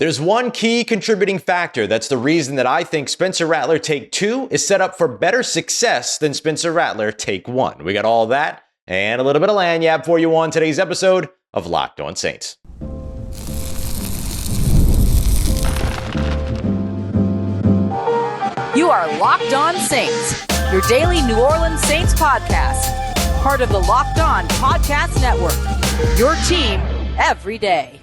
There's one key contributing factor that's the reason that I think Spencer Rattler take 2 is set up for better success than Spencer Rattler take 1. We got all that and a little bit of lanyard for you on today's episode of Locked On Saints. You are Locked On Saints, your daily New Orleans Saints podcast, part of the Locked On Podcast Network, your team every day.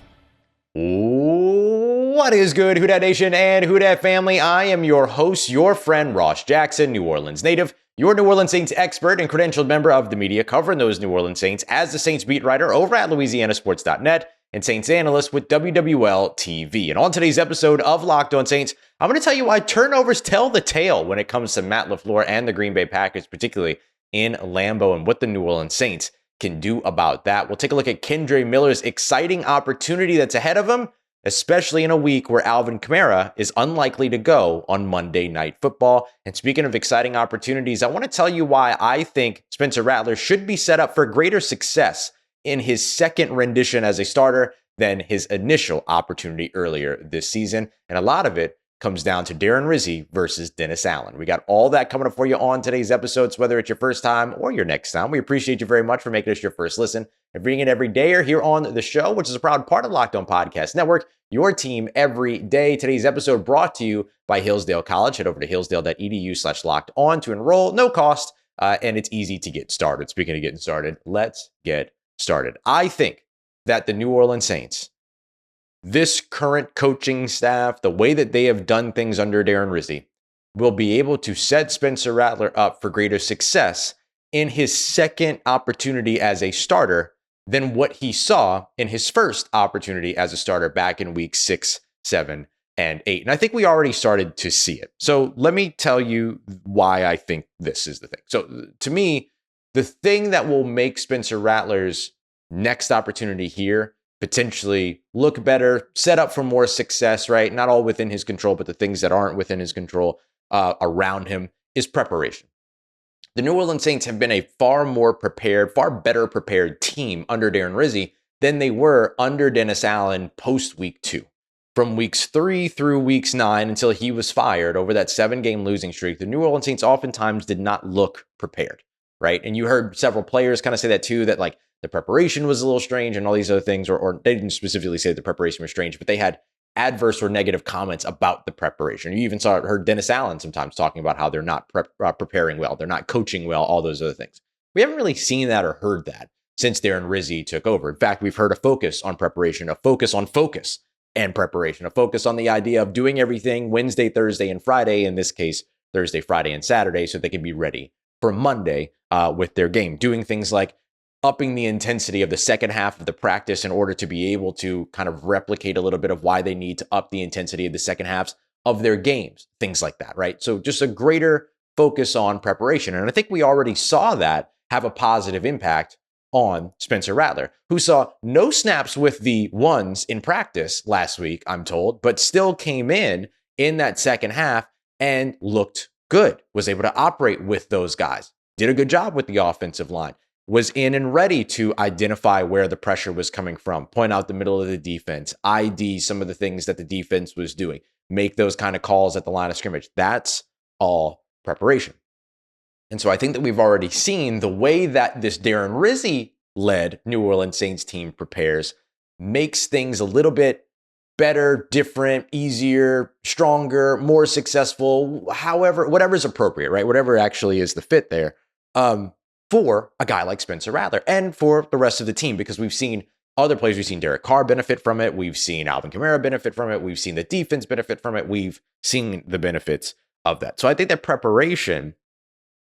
What is good, Who Dat Nation and Who Dat family? I am your host, your friend Ross Jackson, New Orleans native, your New Orleans Saints expert and credentialed member of the media covering those New Orleans Saints as the Saints beat writer over at LouisianaSports.net and Saints analyst with WWL TV. And on today's episode of Locked On Saints, I'm going to tell you why turnovers tell the tale when it comes to Matt LaFleur and the Green Bay Packers, particularly in Lambeau, and what the New Orleans Saints can do about that. We'll take a look at Kendre Miller's exciting opportunity that's ahead of him, especially in a week where Alvin Kamara is unlikely to go on Monday Night Football. And speaking of exciting opportunities, I want to tell you why I think Spencer Rattler should be set up for greater success in his second rendition as a starter than his initial opportunity earlier this season. And a lot of it comes down to Darren Rizzi versus Dennis Allen. We got all that coming up for you on today's episodes, whether it's your first time or your next time. We appreciate you very much for making us your first listen and bringing it every day or here on the show, which is a proud part of Locked On Podcast Network, your team every day. Today's episode brought to you by Hillsdale College. Head over to hillsdale.edu/lockedon to enroll, no cost, and it's easy to get started. Speaking of getting started, let's get started. I think that the New Orleans Saints, this current coaching staff, the way that they have done things under Darren Rizzi, will be able to set Spencer Rattler up for greater success in his second opportunity as a starter than what he saw in his first opportunity as a starter back in week 6, 7, and 8. And I think we already started to see it. So let me tell you why I think this is the thing. So to me, the thing that will make Spencer Rattler's next opportunity here potentially look better, set up for more success, right? Not all within his control, but the things that aren't within his control around him is preparation. The New Orleans Saints have been a far more prepared, far better prepared team under Darren Rizzi than they were under Dennis Allen post week 2. From weeks 3 through weeks 9 until he was fired over that 7-game losing streak, the New Orleans Saints oftentimes did not look prepared, right? And you heard several players kind of say that too, that like the preparation was a little strange and all these other things, or they didn't specifically say the preparation was strange, but they had adverse or negative comments about the preparation. You even heard Dennis Allen sometimes talking about how they're not preparing well, they're not coaching well, all those other things. We haven't really seen that or heard that since Darren Rizzi took over. In fact, we've heard a focus on preparation, a focus on focus and preparation, a focus on the idea of doing everything Wednesday, Thursday, and Friday, in this case, Thursday, Friday, and Saturday, so they can be ready for Monday with their game. Doing things like upping the intensity of the second half of the practice in order to be able to kind of replicate a little bit of why they need to up the intensity of the second halves of their games, things like that, right? So just a greater focus on preparation. And I think we already saw that have a positive impact on Spencer Rattler, who saw no snaps with the ones in practice last week, I'm told, but still came in that second half and looked good, was able to operate with those guys, did a good job with the offensive line, was in and ready to identify where the pressure was coming from, point out the middle of the defense, ID some of the things that the defense was doing, make those kind of calls at the line of scrimmage. That's all preparation. And so I think that we've already seen the way that this Darren Rizzi-led New Orleans Saints team prepares makes things a little bit better, different, easier, stronger, more successful, however, whatever's appropriate, right? Whatever actually is the fit there. For a guy like Spencer Rattler and for the rest of the team, because we've seen other players. We've seen Derek Carr benefit from it. We've seen Alvin Kamara benefit from it. We've seen the defense benefit from it. We've seen the benefits of that. So I think that preparation,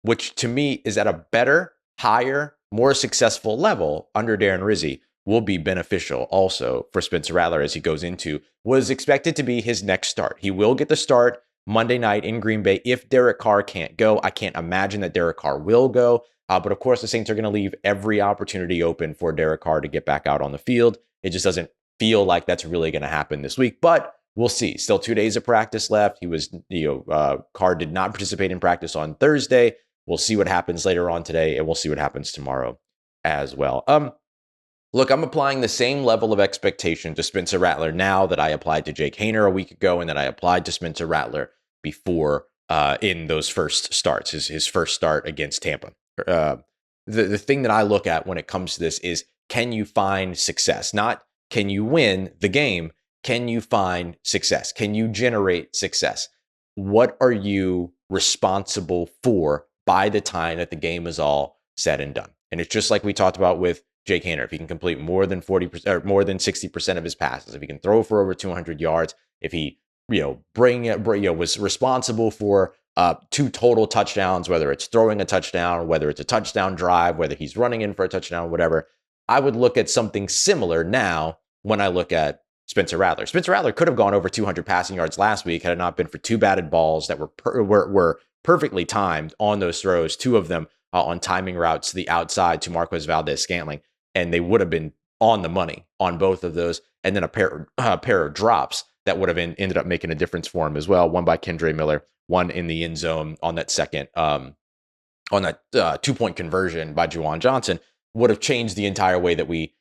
which to me is at a better, higher, more successful level under Darren Rizzi, will be beneficial also for Spencer Rattler as he goes into was expected to be his next start. He will get the start Monday night in Green Bay if Derek Carr can't go. I can't imagine that Derek Carr will go. But of course, the Saints are going to leave every opportunity open for Derek Carr to get back out on the field. It just doesn't feel like that's really going to happen this week, but we'll see. Still 2 days of practice left. Carr did not participate in practice on Thursday. We'll see what happens later on today, and we'll see what happens tomorrow as well. Look, I'm applying the same level of expectation to Spencer Rattler now that I applied to Jake Haener a week ago and that I applied to Spencer Rattler before in those first starts, his first start against Tampa. The thing that I look at when it comes to this is, can you find success? Not can you win the game? Can you find success? Can you generate success? What are you responsible for by the time that the game is all said and done? And it's just like we talked about with Jake Haener. If he can complete more than 40% or more than 60% of his passes, if he can throw for over 200 yards, if he was responsible for 2 total touchdowns, whether it's throwing a touchdown, whether it's a touchdown drive, whether he's running in for a touchdown, whatever, I would look at something similar now when I look at Spencer Rattler. Spencer Rattler could have gone over 200 passing yards last week had it not been for 2 batted balls that were perfectly timed on those throws, 2 of them on timing routes to the outside to Marquez Valdes-Scantling, and they would have been on the money on both of those, and then a pair of drops that would have ended up making a difference for him as well. One by Kendre Miller, one in the end zone on that second, on that 2-point conversion by Juwan Johnson, would have changed the entire way that we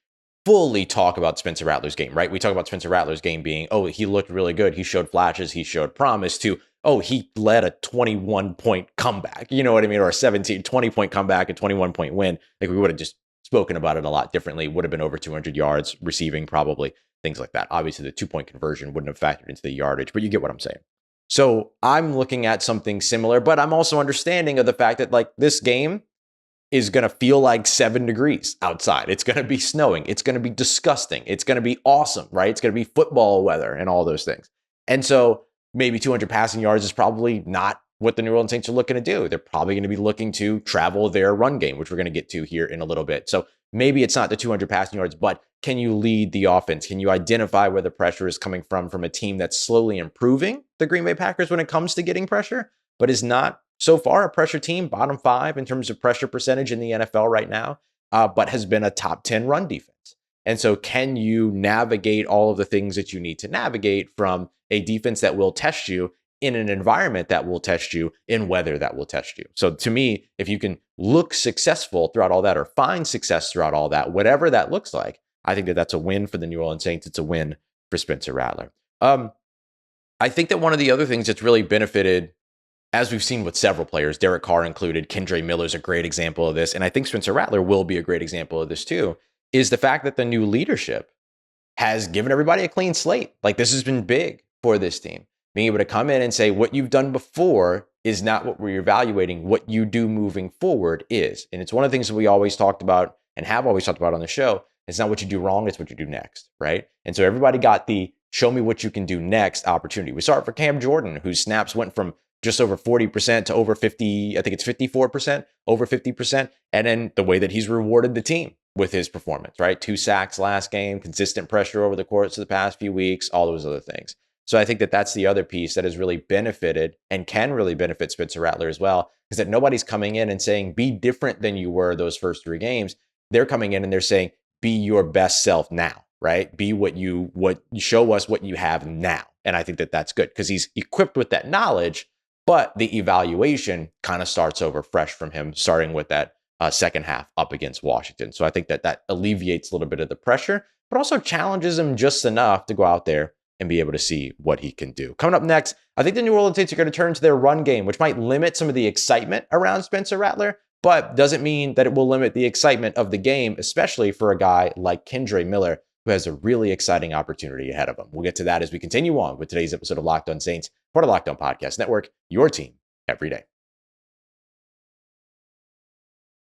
fully talk about Spencer Rattler's game, right? We talk about Spencer Rattler's game being, oh, he looked really good. He showed flashes. He showed promise, to, oh, he led a 21-point comeback. You know what I mean? Or a 20-point comeback, a 21-point win. Like, we would have just spoken about it a lot differently. Would have been over 200 yards receiving, probably, things like that. Obviously, the 2-point conversion wouldn't have factored into the yardage, but you get what I'm saying. So I'm looking at something similar, but I'm also understanding of the fact that, like, this game is going to feel like 7 degrees outside. It's going to be snowing. It's going to be disgusting. It's going to be awesome, right? It's going to be football weather and all those things. And so maybe 200 passing yards is probably not what the New Orleans Saints are looking to do. They're probably going to be looking to travel their run game, which we're going to get to here in a little bit. So maybe it's not the 200 passing yards, but can you lead the offense? Can you identify where the pressure is coming from a team that's slowly improving, the Green Bay Packers, when it comes to getting pressure, but is not so far a pressure team, bottom 5 in terms of pressure percentage in the NFL right now, but has been a top 10 run defense. And so can you navigate all of the things that you need to navigate from a defense that will test you in an environment that will test you, in weather that will test you? So to me, if you can look successful throughout all that, or find success throughout all that, whatever that looks like, I think that that's a win for the New Orleans Saints. It's a win for Spencer Rattler. I think that one of the other things that's really benefited, as we've seen with several players, Derek Carr included, Kendre Miller is a great example of this, and I think Spencer Rattler will be a great example of this too, is the fact that the new leadership has given everybody a clean slate. Like, this has been big for this team. Being able to come in and say, what you've done before is not what we're evaluating. What you do moving forward is. And it's one of the things that we always talked about and have always talked about on the show. It's not what you do wrong, it's what you do next, right? And so everybody got the show me what you can do next opportunity. We saw it for Cam Jordan, whose snaps went from just over 40% to over 50, I think it's 54%, over 50%. And then the way that he's rewarded the team with his performance, right? 2 sacks last game, consistent pressure over the course of the past few weeks, all those other things. So I think that that's the other piece that has really benefited and can really benefit Spencer Rattler as well, is that nobody's coming in and saying, be different than you were those first 3 games. They're coming in and they're saying, be your best self now, right? Be what you show us what you have now. And I think that that's good because he's equipped with that knowledge, but the evaluation kind of starts over fresh from him, starting with that second half up against Washington. So I think that that alleviates a little bit of the pressure, but also challenges him just enough to go out there and be able to see what he can do. Coming up next, I think the New Orleans Saints are going to turn to their run game, which might limit some of the excitement around Spencer Rattler, but doesn't mean that it will limit the excitement of the game, especially for a guy like Kendre Miller, who has a really exciting opportunity ahead of him. We'll get to that as we continue on with today's episode of Locked On Saints, part of Locked On Podcast Network, your team every day.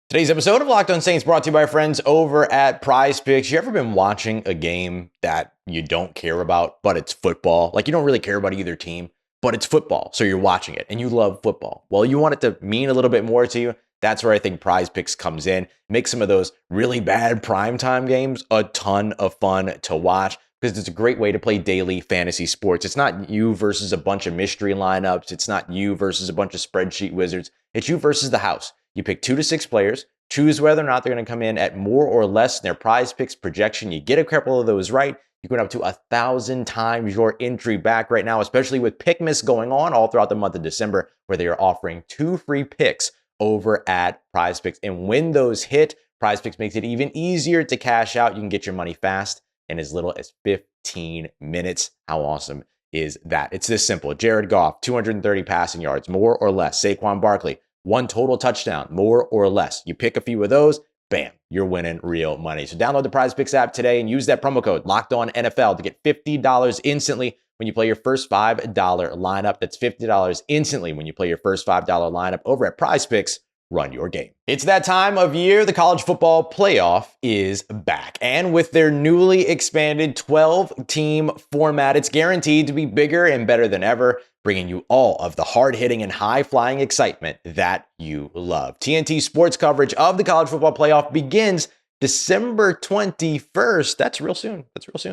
Today's episode of Locked On Saints brought to you by our friends over at Prize Picks. You ever been watching a game that you don't care about, but it's football? Like, you don't really care about either team, but it's football, so you're watching it and you love football. Well, you want it to mean a little bit more to you. That's where I think Prize Picks comes in. Makes some of those really bad primetime games a ton of fun to watch because it's a great way to play daily fantasy sports. It's not you versus a bunch of mystery lineups. It's not you versus a bunch of spreadsheet wizards. It's you versus the house. You pick 2 to 6 players, choose whether or not they're going to come in at more or less than their Prize Picks projection. You get a couple of those right, you can up to 1,000 times your entry back right now, especially with Pickmas going on all throughout the month of December, where they are offering 2 free picks over at Prize Picks. And when those hit, PrizePicks makes it even easier to cash out. You can get your money fast in as little as 15 minutes. How awesome is that? It's this simple. Jared Goff, 230 passing yards, more or less. Saquon Barkley, 1 total touchdown, more or less. You pick a few of those, bam, you're winning real money. So download the PrizePicks app today and use that promo code LOCKEDONNFL to get $50 instantly when you play your first $5 lineup. That's $50 instantly when you play your first $5 lineup over at PrizePicks. Run your game. It's that time of year. The college football playoff is back. And with their newly expanded 12-team format, it's guaranteed to be bigger and better than ever, bringing you all of the hard-hitting and high-flying excitement that you love. TNT Sports coverage of the college football playoff begins December 21st. That's real soon.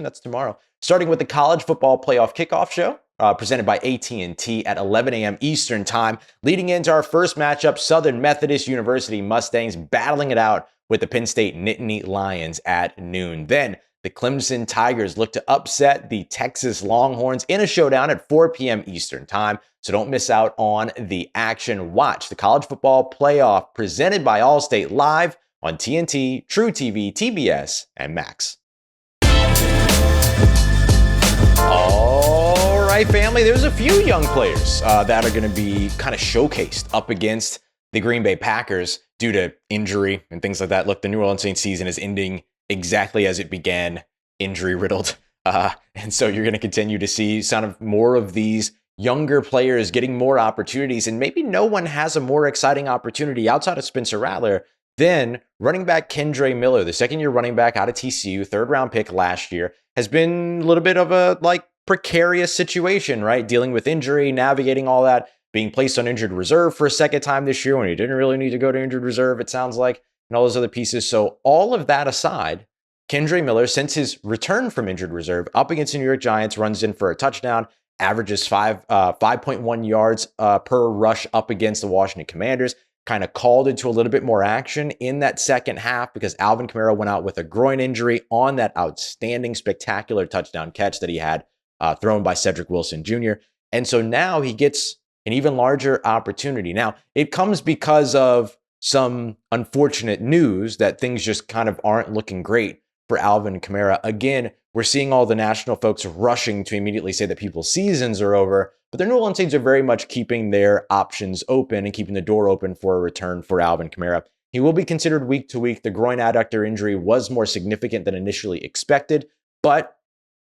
That's tomorrow. Starting with the college football playoff kickoff show, presented by AT&T at 11 a.m. Eastern time, leading into our first matchup, Southern Methodist University Mustangs battling it out with the Penn State Nittany Lions at noon. Then the Clemson Tigers look to upset the Texas Longhorns in a showdown at 4 p.m. Eastern time. So don't miss out on the action. Watch the college football playoff presented by Allstate live on TNT, True TV, TBS, and Max. All right, family, there's a few young players that are going to be kind of showcased up against the Green Bay Packers due to injury and things like that. Look, the New Orleans Saints season is ending exactly as it began, injury-riddled. And so you're going to continue to see kind of more of these younger players getting more opportunities. And maybe no one has a more exciting opportunity outside of Spencer Rattler than running back Kendre Miller, the second-year running back out of TCU, third-round pick last year, has been a little bit of a precarious situation, right? Dealing with injury, navigating all that, being placed on injured reserve for a second time this year when he didn't really need to go to injured reserve, it sounds like, and all those other pieces. So all of that aside, Kendre Miller, since his return from injured reserve up against the New York Giants, runs in for a touchdown, averages 5.1 yards per rush up against the Washington Commanders. Kind of called into a little bit more action in that second half because Alvin Kamara went out with a groin injury on that outstanding, spectacular touchdown catch that he had thrown by Cedric Wilson Jr. And so now he gets an even larger opportunity. Now, it comes because of some unfortunate news that things just kind of aren't looking great for Alvin Kamara. Again, we're seeing all the national folks rushing to immediately say that people's seasons are over, but the New Orleans Saints are very much keeping their options open and keeping the door open for a return for Alvin Kamara. He will be considered week to week. The groin adductor injury was more significant than initially expected, but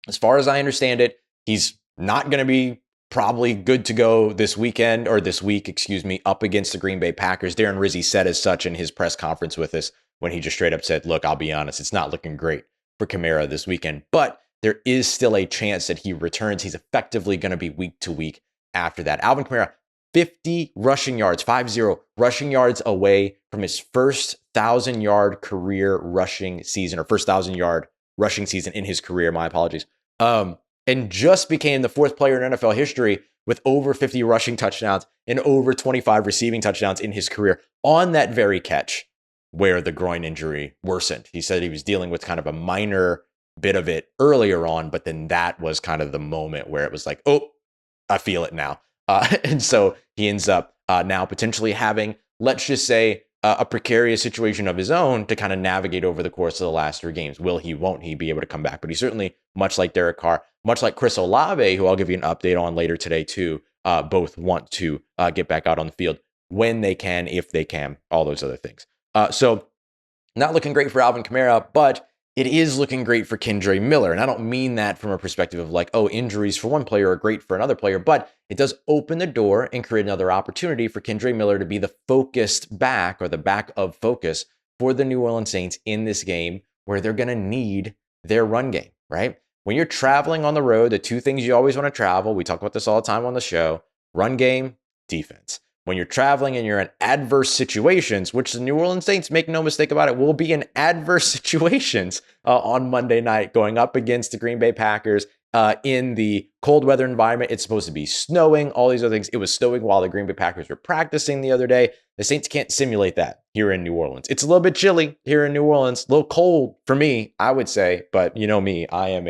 as far as I understand it, he's not going to be probably good to go this week, up against the Green Bay Packers. Darren Rizzi said as such in his press conference with us when he just straight up said, look, I'll be honest, it's not looking great for Kamara this weekend, but there is still a chance that he returns. He's effectively going to be week to week after that. Alvin Kamara, 50 rushing yards, 50 rushing yards away from his first 1,000-yard career rushing season, or first 1,000-yard rushing season in his career, my apologies. And just became the fourth player in NFL history with over 50 rushing touchdowns and over 25 receiving touchdowns in his career on that very catch where the groin injury worsened. He said he was dealing with kind of a minor bit of it earlier on, but then that was kind of the moment where it was like, oh, I feel it now. And so he ends up now potentially having, let's just say, a precarious situation of his own to kind of navigate over the course of the last 3 games. Will he, won't he be able to come back? But he certainly, much like Derek Carr, much like Chris Olave, who I'll give you an update on later today too, both want to get back out on the field when they can, if they can, all those other things. So not looking great for Alvin Kamara, but it is looking great for Kendre Miller. And I don't mean that from a perspective of like, oh, injuries for one player are great for another player, but it does open the door and create another opportunity for Kendre Miller to be the focused back, or the back of focus for the New Orleans Saints in this game where they're going to need their run game, right? When you're traveling on the road, the 2 things you always want to travel, we talk about this all the time on the show, run game, defense. When you're traveling and you're in adverse situations, which the New Orleans Saints, make no mistake about it, will be in adverse situations on Monday night going up against the Green Bay Packers in the cold weather environment. It's supposed to be snowing, all these other things. It was snowing while the Green Bay Packers were practicing the other day. The Saints can't simulate that here in New Orleans. It's a little bit chilly here in New Orleans, a little cold for me, I would say, but you know me, I am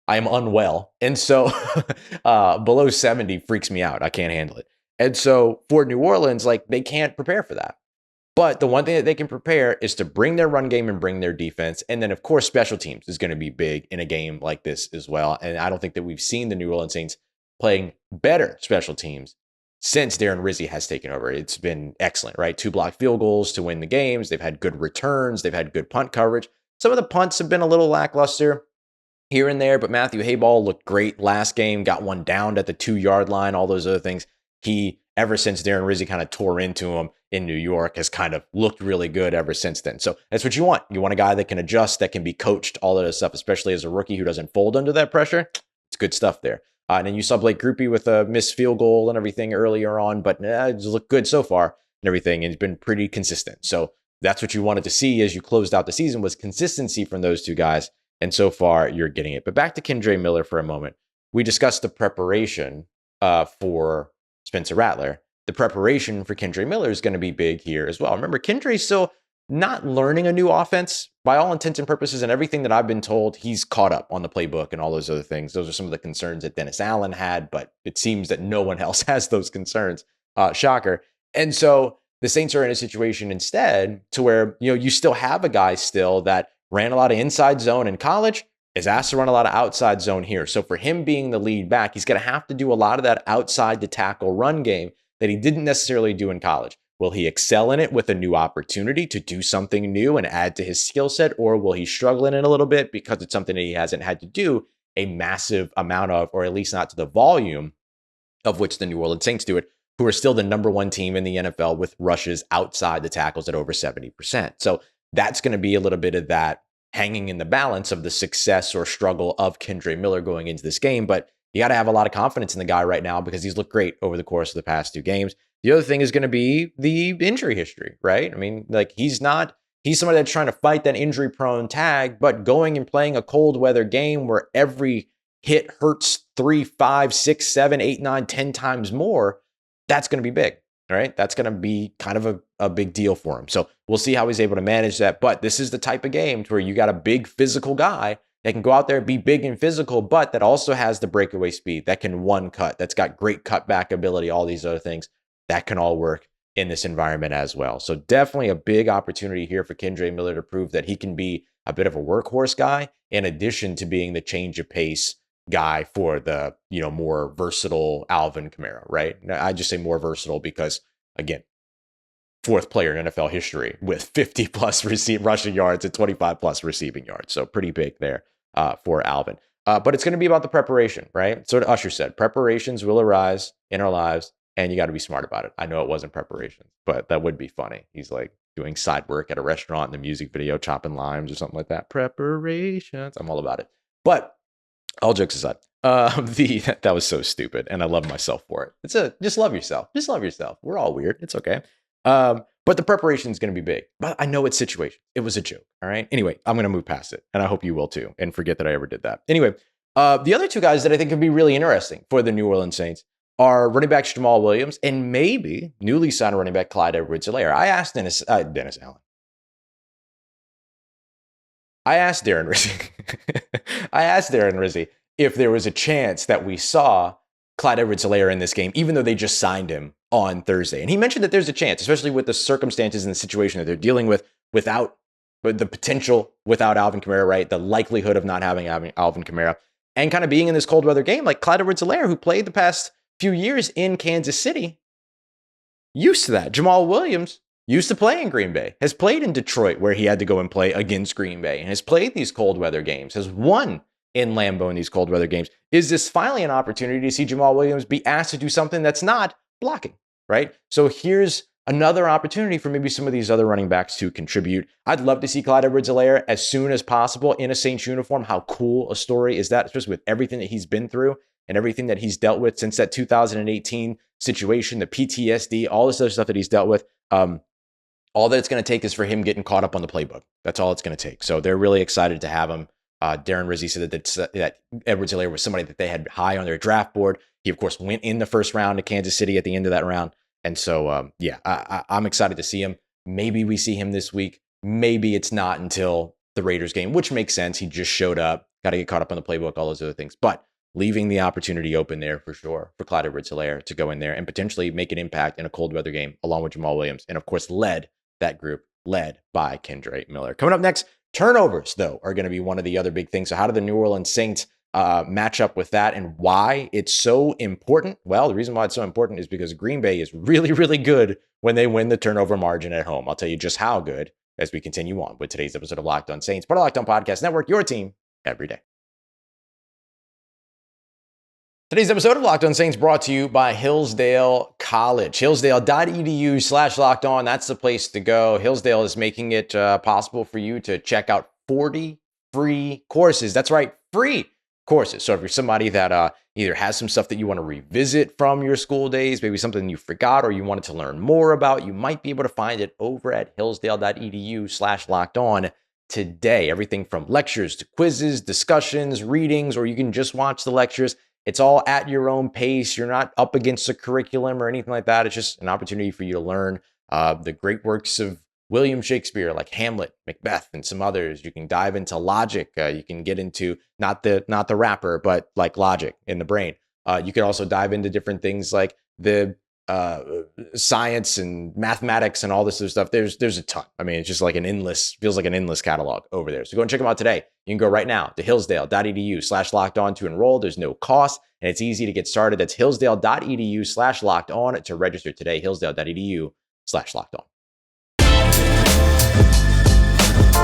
unwell. And so below 70 freaks me out. I can't handle it. And so for New Orleans, like, they can't prepare for that. But the one thing that they can prepare is to bring their run game and bring their defense. And then, of course, special teams is going to be big in a game like this as well. And I don't think that we've seen the New Orleans Saints playing better special teams since Darren Rizzi has taken over. It's been excellent, right? 2 blocked field goals to win the games. They've had good returns. They've had good punt coverage. Some of the punts have been a little lackluster here and there, but Matthew Hayball looked great last game, got one downed at the 2-yard line, all those other things. He, ever since Darren Rizzi kind of tore into him in New York, has kind of looked really good ever since then. So that's what you want. You want a guy that can adjust, that can be coached, all of this stuff, especially as a rookie who doesn't fold under that pressure. It's good stuff there. And then you saw Blake Grupe with a missed field goal and everything earlier on, but it's looked good so far and everything. And it's been pretty consistent. So that's what you wanted to see as you closed out the season, was consistency from those two guys. And so far, you're getting it. But back to Kendre Miller for a moment. We discussed the preparation for Spencer Rattler. The preparation for Kendre Miller is going to be big here as well. Remember, Kendre's still not learning a new offense. By all intents and purposes, and everything that I've been told, he's caught up on the playbook and all those other things. Those are some of the concerns that Dennis Allen had, but it seems that no one else has those concerns. Shocker. And so the Saints are in a situation instead to where, you still have a guy still that ran a lot of inside zone in college, is asked to run a lot of outside zone here. So for him being the lead back, he's going to have to do a lot of that outside the tackle run game that he didn't necessarily do in college. Will he excel in it with a new opportunity to do something new and add to his skill set, or will he struggle in it a little bit because it's something that he hasn't had to do a massive amount of, or at least not to the volume of which the New Orleans Saints do it, who are still the number 1 team in the NFL with rushes outside the tackles at over 70%. So that's going to be a little bit of that hanging in the balance of the success or struggle of Kendre Miller going into this game. But you got to have a lot of confidence in the guy right now because he's looked great over the course of the past 2 games. The other thing is going to be the injury history, right? I mean, he's somebody that's trying to fight that injury prone tag, but going and playing a cold weather game where every hit hurts 3, 5, 6, 7, 8, 9, 10 times more, that's going to be big, right? That's going to be kind of a big deal for him. So we'll see how he's able to manage that. But this is the type of game to where you got a big physical guy that can go out there, be big and physical, but that also has the breakaway speed, that can one cut, that's got great cutback ability, all these other things that can all work in this environment as well. So definitely a big opportunity here for Kendre Miller to prove that he can be a bit of a workhorse guy, in addition to being the change of pace guy for the, more versatile Alvin Kamara, right? Now, I just say more versatile because, again, 4th player in NFL history with 50 plus rushing yards and 25 plus receiving yards. So pretty big there for Alvin. But it's going to be about the preparation, right? So Usher said, preparations will arise in our lives, and you got to be smart about it. I know it wasn't preparation, but that would be funny. He's like doing side work at a restaurant in the music video, chopping limes or something like that. Preparations. I'm all about it. But all jokes aside, that was so stupid, and I love myself for it. Just love yourself. Just love yourself. We're all weird. It's okay. But the preparation is going to be big. But I know it's situation. It was a joke. All right. Anyway, I'm going to move past it, and I hope you will too, and forget that I ever did that. Anyway, the other 2 guys that I think could be really interesting for the New Orleans Saints are running backs Jamal Williams and maybe newly signed running back Clyde EdwardsHelaire. I asked Dennis Allen. I asked Darren Rizzi. I asked Darren Rizzi if there was a chance that we saw Clyde EdwardsHelaire in this game, even though they just signed him on Thursday. And he mentioned that there's a chance, especially with the circumstances and the situation that they're dealing with without the potential without Alvin Kamara, right? The likelihood of not having Alvin Kamara and kind of being in this cold weather game like Clyde EdwardsHelaire, who played the past few years in Kansas City, used to that. Jamal Williams used to play in Green Bay, has played in Detroit where he had to go and play against Green Bay, and has played these cold weather games, has won in Lambeau in these cold weather games. Is this finally an opportunity to see Jamal Williams be asked to do something that's not blocking, right? So here's another opportunity for maybe some of these other running backs to contribute. I'd love to see Clyde EdwardsHelaire as soon as possible in a Saints uniform. How cool a story is that, especially with everything that he's been through and everything that he's dealt with since that 2018 situation, the PTSD, all this other stuff that he's dealt with. All that it's going to take is for him getting caught up on the playbook. That's all it's going to take. So they're really excited to have him. Darren Rizzi said that EdwardsHelaire was somebody that they had high on their draft board. He, of course, went in the first round to Kansas City at the end of that round. And so, I'm excited to see him. Maybe we see him this week. Maybe it's not until the Raiders game, which makes sense. He just showed up, got to get caught up on the playbook, all those other things. But leaving the opportunity open there for sure for Clyde EdwardsHelaire to go in there and potentially make an impact in a cold weather game along with Jamal Williams. And, of course, led that group led by Kendre Miller. Coming up next, turnovers, though, are going to be one of the other big things. So how do the New Orleans Saints match up with that and why it's so important? Well, the reason why it's so important is because Green Bay is really, really good when they win the turnover margin at home. I'll tell you just how good as we continue on with today's episode of Locked On Saints, part of Locked On Podcast Network, your team every day. Today's episode of Locked On Saints brought to you by Hillsdale College. Hillsdale.edu/lockedon. That's the place to go. Hillsdale is making it possible for you to check out 40 free courses. That's right, free courses. So if you're somebody that either has some stuff that you want to revisit from your school days, maybe something you forgot or you wanted to learn more about, you might be able to find it over at hillsdale.edu/lockedon today. Everything from lectures to quizzes, discussions, readings, or you can just watch the lectures. It's all at your own pace. You're not up against a curriculum or anything like that. It's just an opportunity for you to learn the great works of William Shakespeare, like Hamlet, Macbeth, and some others. You can dive into logic. You can get into not the rapper, but like logic in the brain. You can also dive into different things like the science and mathematics and all this other stuff. There's a ton. I mean, it's just like feels like an endless catalog over there. So go and check them out today. You can go right now to hillsdale.edu/lockedon to enroll. There's no cost and it's easy to get started. That's hillsdale.edu/lockedon to register today. hillsdale.edu/lockedon.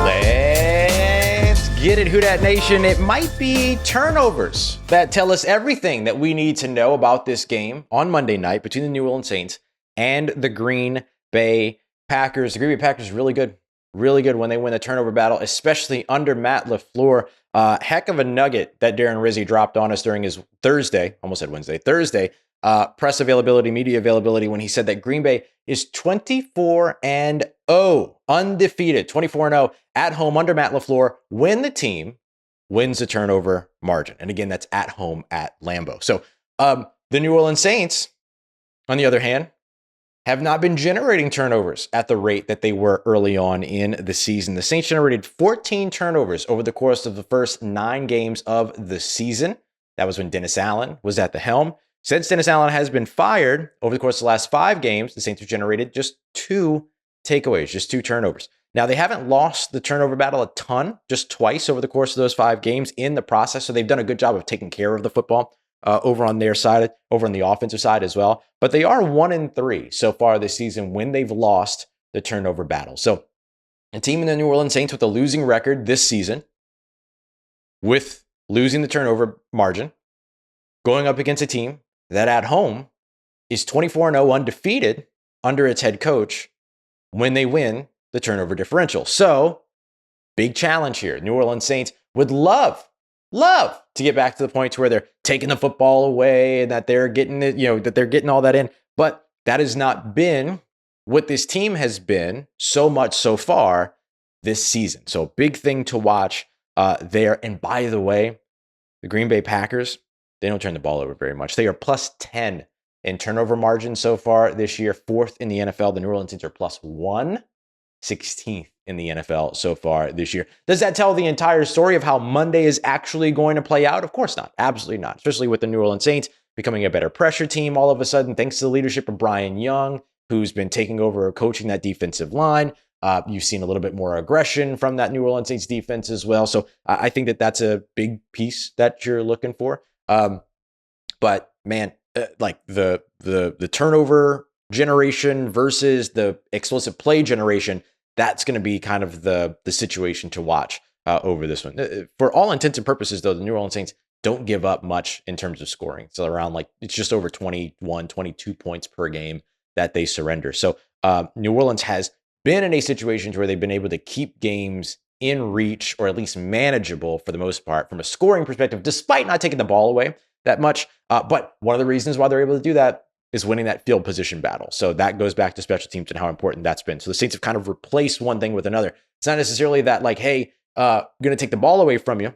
Let's get it, Who Dat Nation. It might be turnovers that tell us everything that we need to know about this game on Monday night between the New Orleans Saints and the Green Bay Packers. The Green Bay Packers really good when they win the turnover battle, especially under Matt LaFleur. Heck of a nugget that Darren Rizzi dropped on us during his Thursday press availability, media availability, when he said that Green Bay is 24-0, undefeated, 24-0 at home under Matt LaFleur when the team wins the turnover margin. And again, that's at home at Lambeau. So the New Orleans Saints, on the other hand, have not been generating turnovers at the rate that they were early on in the season. The Saints generated 14 turnovers over the course of the first 9 games of the season. That was when Dennis Allen was at the helm. Since Dennis Allen has been fired over the course of the last 5 games, the Saints have generated just 2 takeaways, just 2 turnovers. Now, they haven't lost the turnover battle a ton, just twice over the course of those 5 games in the process. So they've done a good job of taking care of the football over on their side, over on the offensive side as well. But they are 1-3 so far this season when they've lost the turnover battle. So a team in the New Orleans Saints with a losing record this season, with losing the turnover margin, going up against a team that at home is 24-0 undefeated under its head coach when they win the turnover differential. So big challenge here. New Orleans Saints would love to get back to the point where they're taking the football away and that they're getting it, that they're getting all that in. But that has not been what this team has been so much so far this season. So big thing to watch there. And by the way, the Green Bay Packers, they don't turn the ball over very much. They are +10 in turnover margin so far this year, 4th in the NFL. The New Orleans Saints are +1, 16th in the NFL so far this year. Does that tell the entire story of how Monday is actually going to play out? Of course not. Absolutely not. Especially with the New Orleans Saints becoming a better pressure team all of a sudden, thanks to the leadership of Brian Young, who's been taking over coaching that defensive line. You've seen a little bit more aggression from that New Orleans Saints defense as well. So I think that that's a big piece that you're looking for. But man, like the turnover generation versus the explosive play generation, that's going to be kind of the situation to watch over this one. For all intents and purposes, though, the New Orleans Saints don't give up much in terms of scoring. So around it's just over 21, 22 points per game that they surrender. So New Orleans has been in a situation where they've been able to keep games in reach, or at least manageable for the most part from a scoring perspective, despite not taking the ball away that much. But one of the reasons why they're able to do that is winning that field position battle. So that goes back to special teams and how important that's been. So the Saints have kind of replaced one thing with another. It's not necessarily that hey, I'm going to take the ball away from you,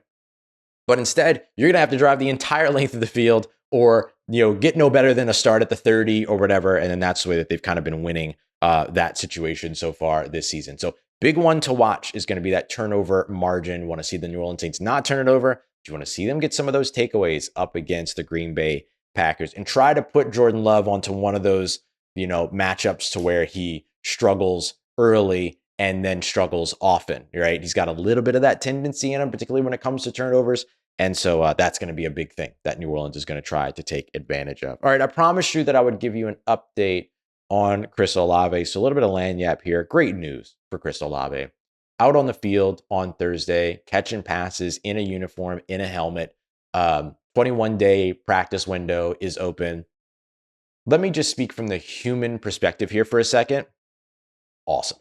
but instead you're going to have to drive the entire length of the field, or get no better than a start at the 30 or whatever. And then that's the way that they've kind of been winning that situation so far this season. So big one to watch is going to be that turnover margin. You want to see the New Orleans Saints not turn it over. You want to see them get some of those takeaways up against the Green Bay Packers and try to put Jordan Love onto one of those, matchups to where he struggles early and then struggles often, right? He's got a little bit of that tendency in him, particularly when it comes to turnovers. And so that's going to be a big thing that New Orleans is going to try to take advantage of. All right, I promised you that I would give you an update on Chris Olave. So a little bit of lagniappe here. Great news for Chris Olave. Out on the field on Thursday, catching passes in a uniform, in a helmet. 21-day practice window is open. Let me just speak from the human perspective here for a second. Awesome.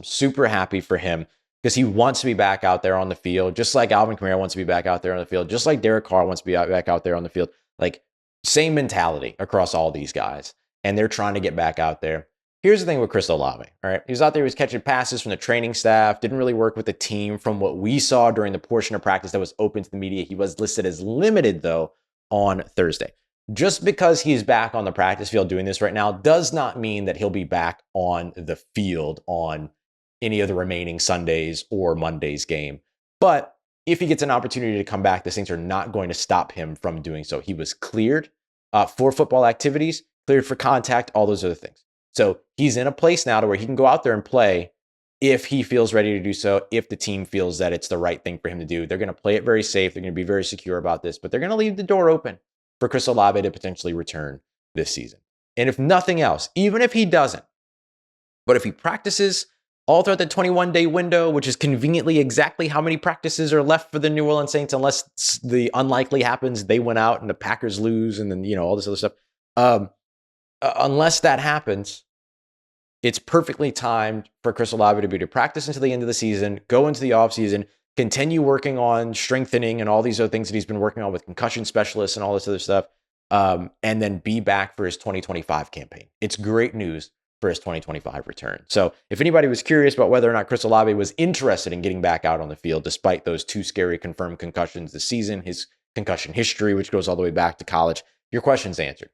Super happy for him because he wants to be back out there on the field, just like Alvin Kamara wants to be back out there on the field, just like Derek Carr wants to be back out there on the field. Like, same mentality across all these guys, and they're trying to get back out there. Here's the thing with Chris Olave, all right? He was out there, he was catching passes from the training staff, didn't really work with the team from what we saw during the portion of practice that was open to the media. He was listed as limited, though, on Thursday. Just because he's back on the practice field doing this right now does not mean that he'll be back on the field on any of the remaining Sundays or Mondays game. But if he gets an opportunity to come back, the Saints are not going to stop him from doing so. He was cleared for football activities, cleared for contact, all those other things. So he's in a place now to where he can go out there and play if he feels ready to do so, if the team feels that it's the right thing for him to do. They're going to play it very safe. They're going to be very secure about this, but they're going to leave the door open for Chris Olave to potentially return this season. And if nothing else, even if he doesn't, but if he practices all throughout the 21-day window, which is conveniently exactly how many practices are left for the New Orleans Saints, unless the unlikely happens, they went out and the Packers lose and then, all this other stuff. Unless that happens, it's perfectly timed for Chris Olave to be to practice until the end of the season, go into the offseason, continue working on strengthening and all these other things that he's been working on with concussion specialists and all this other stuff, and then be back for his 2025 campaign. It's great news for his 2025 return. So if anybody was curious about whether or not Chris Olave was interested in getting back out on the field, despite those 2 scary confirmed concussions this season, his concussion history, which goes all the way back to college, your question's answered.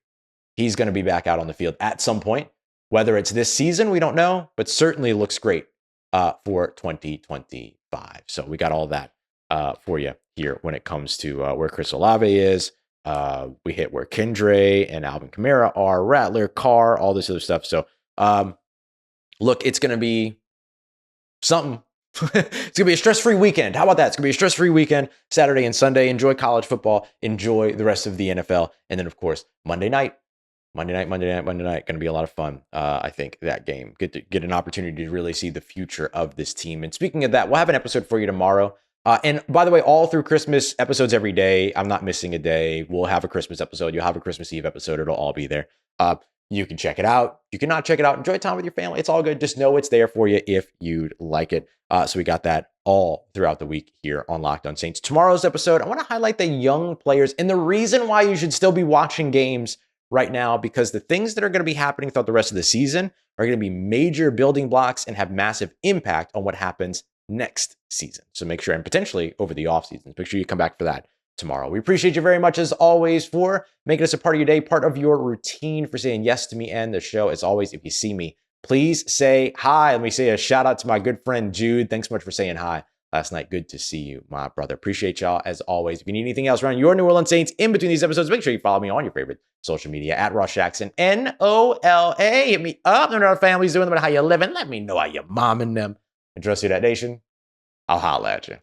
He's going to be back out on the field at some point. Whether it's this season, we don't know, but certainly looks great for 2025. So we got all that for you here when it comes to where Chris Olave is. We hit where Kendre and Alvin Kamara are, Rattler, Carr, all this other stuff. So look, it's going to be something. It's going to be a stress-free weekend. How about that? It's going to be a stress-free weekend, Saturday and Sunday. Enjoy college football. Enjoy the rest of the NFL. And then, of course, Monday night. Going to be a lot of fun. I think that game. Get an opportunity to really see the future of this team. And speaking of that, we'll have an episode for you tomorrow. And by the way, all through Christmas, episodes every day. I'm not missing a day. We'll have a Christmas episode. You'll have a Christmas Eve episode. It'll all be there. You can check it out. You can not check it out. Enjoy time with your family. It's all good. Just know it's there for you if you'd like it. So we got that all throughout the week here on Locked On Saints. Tomorrow's episode, I want to highlight the young players and the reason why you should still be watching games right now, because the things that are going to be happening throughout the rest of the season are going to be major building blocks and have massive impact on what happens next season. So make sure, and potentially over the off seasons, make sure you come back for that tomorrow. We appreciate you very much as always for making us a part of your day, part of your routine, for saying yes to me and the show. As always, if you see me, please say hi. Let me say a shout out to my good friend Jude. Thanks so much for saying hi last night. Good to see you, my brother. Appreciate y'all as always. If you need anything else around your New Orleans Saints in between these episodes, make sure you follow me on your favorite social media at Ross Jackson, NOLA. Hit me up. Let me know how family's doing, how you living. Let me know how you're momming them. And trust you, that nation. I'll holla at you.